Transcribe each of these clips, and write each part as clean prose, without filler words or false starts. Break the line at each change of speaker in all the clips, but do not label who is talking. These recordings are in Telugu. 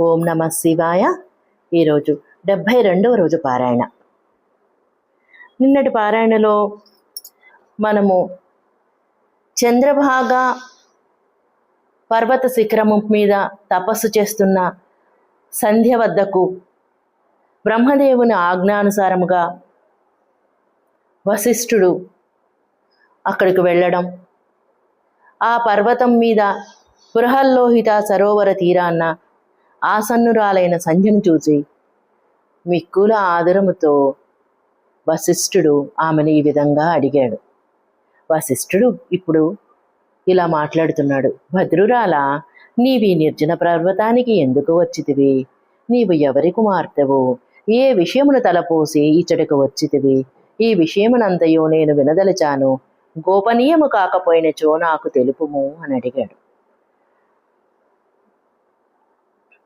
ఓం నమ శివాయ. ఈరోజు 72వ రోజు పారాయణ. నిన్నటి పారాయణలో మనము చంద్రభాగ పర్వత శిఖరము మీద తపస్సు చేస్తున్న సంధ్య వద్దకు బ్రహ్మదేవుని ఆజ్ఞానుసారముగా వశిష్ఠుడు అక్కడికి వెళ్ళడం, ఆ పర్వతం మీద బృహల్లోహిత సరోవర తీరాన్న ఆసన్నురాలైన సంధ్యను చూసి మిక్కుల ఆదరముతో వశిష్ఠుడు ఆమెను ఈ విధంగా అడిగాడు. వశిష్ఠుడు ఇప్పుడు ఇలా మాట్లాడుతున్నాడు. భద్రురాలా, నీవి నిర్జన పర్వతానికి ఎందుకు వచ్చితివి? నీవు ఎవరి కుమార్తెవు? ఏ విషయమును తలపోసి ఇచ్చటకు వచ్చితివి? ఈ విషయమునంతయో నేను వినదలిచాను. గోపనీయము కాకపోయినచో నాకు తెలుపుము అని అడిగాడు.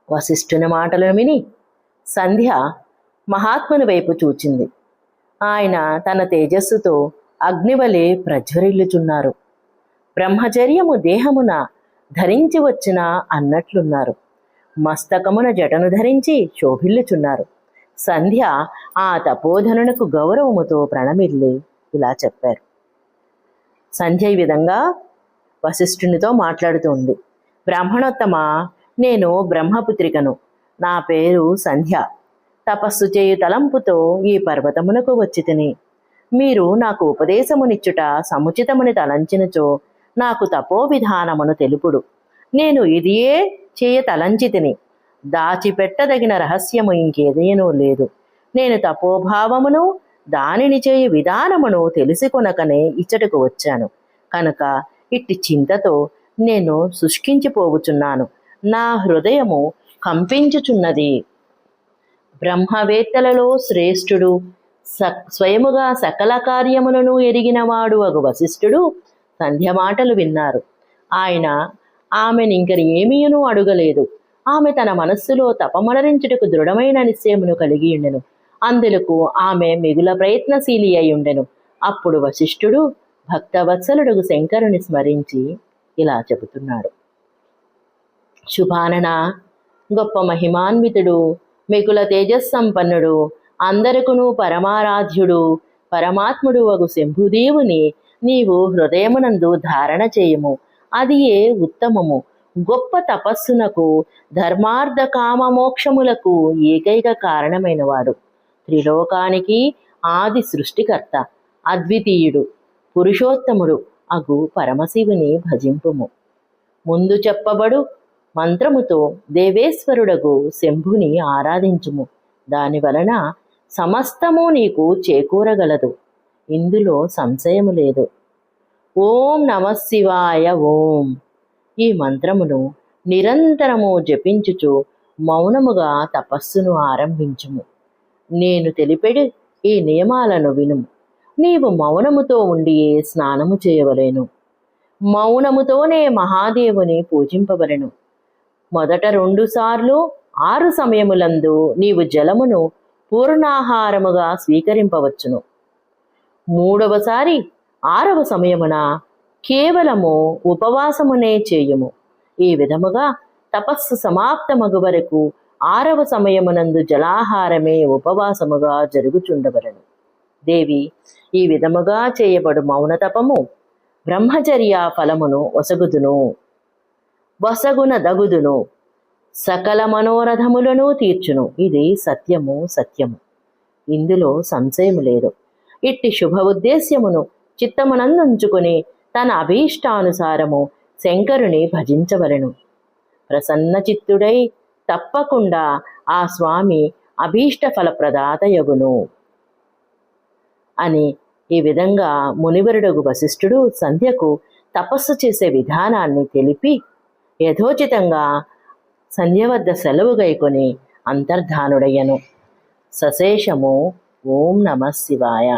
వశిష్ఠుని మాటలను విని సంధ్య మహాత్ముని వైపు చూచింది. ఆయన తన తేజస్సుతో అగ్నివలే ప్రజ్వరిల్లుచున్నారు. బ్రహ్మచర్యము దేహమున ధరించి వచ్చిన అన్నట్లున్నారు. మస్తకమున జటను ధరించి శోభిల్లుచున్నారు. సంధ్య ఆ తపోధనునకు గౌరవముతో ప్రణమిల్లి ఇలా చెప్పారు. సంధ్య ఈ విధంగా వశిష్ఠునితో మాట్లాడుతుంది. బ్రాహ్మణోత్తమ, నేను బ్రహ్మపుత్రికను. నా పేరు సంధ్య. తపస్సు చేయు తలంపుతో ఈ పర్వతమునకు వచ్చి తిని మీరు నాకు ఉపదేశమునిచ్చుట సముచితముని తలంచినచో నాకు తపో విధానమును తెలుపుడు. నేను ఇదియే చేయ తలంచి తిని దాచిపెట్టదగిన రహస్యము ఇంకేదేనూ లేదు. నేను తపోభావమును దానిని చేయు విధానమును తెలుసుకొనకనే ఇచ్చటకు వచ్చాను. కనుక ఇట్టి చింతతో నేను శుష్కించిపోవుచున్నాను. నా హృదయము కంపించుచున్నది. బ్రహ్మవేత్తలలో శ్రేష్ఠుడు, స్వయముగా సకల కార్యములను ఎరిగినవాడు అగు వశిష్ఠుడు సంధ్య మాటలు విన్నారు. ఆయన ఆమెనింక ఏమీయును అడుగలేదు. ఆమె తన మనస్సులో తపమరణించుటకు దృఢమైన నిశ్చయమును కలిగి ఉండెను. అందులకు ఆమె మిగుల ప్రయత్నశీలి అయి ఉండెను. అప్పుడు వశిష్ఠుడు భక్తవత్సలుడు శంకరుని స్మరించి ఇలా చెబుతున్నాడు. శుభానన, గొప్ప మహిమాన్వితుడు, మిగుల తేజస్సంపన్నుడు, అందరకును పరమారాధ్యుడు, పరమాత్ముడు వగు శంభుదేవుని నీవు హృదయమునందు ధారణ చేయము. అది ఏ ఉత్తమము. గొప్ప తపస్సునకు ధర్మార్థ కామమోక్షములకు ఏకైక కారణమైనవాడు. త్రిలోకానికి ఆది సృష్టికర్త, అద్వితీయుడు, పురుషోత్తముడు అగు పరమశివుని భజింపుము. ముందు చెప్పబడు మంత్రముతో దేవేశ్వరుడగు శంభుని ఆరాధించుము. దానివలన సమస్తము నీకు చేకూరగలదు. ఇందులో సంశయము లేదు. ఓం నమ శివాయ ఓం. ఈ మంత్రమును నిరంతరము జపించుచు మౌనముగా తపస్సును ఆరంభించుము. నేను తెలిపెడి ఈ నియమాలను వినుము. నీవు మౌనముతో ఉండియే స్నానము చేయవలెను. మౌనముతోనే మహాదేవుని పూజింపవలెను. మొదట 2 సార్లు 6 సమయములందు నీవు జలమును పూర్ణాహారముగా స్వీకరింపవచ్చును. 3వసారి 6వ సమయమున కేవలము ఉపవాసమునే చేయుము. ఈ విధముగా తపస్సు సమాప్తమగు వరకు 6వ సమయమునందు జలాహారమే ఉపవాసముగా జరుగుచుండవలను. దేవి, ఈ విధముగా చేయబడు మౌనతపము బ్రహ్మచర్య ఫలమును వసగున దగుదును, సకల మనోరథములను తీర్చును. ఇది సత్యము. ఇందులో సంశయము లేదు. ఇట్టి శుభ ఉద్దేశ్యమును చిత్తమునందుంచుకుని తన అభీష్టానుసారము శంకరుని భజించవలెను. ప్రసన్న చిత్తుడై తప్పకుండా ఆ స్వామి అభీష్ట ఫలప్రదాతయగును అని ఈ విధంగా మునివరుడగు వశిష్ఠుడు సంధ్యకు తపస్సు చేసే విధానాన్ని తెలిపి యథోచితంగా సంధ్య వద్ద సెలవు గైకొని అంతర్ధానుడయ్యను. సశేషము. ఓం నమ శివాయ.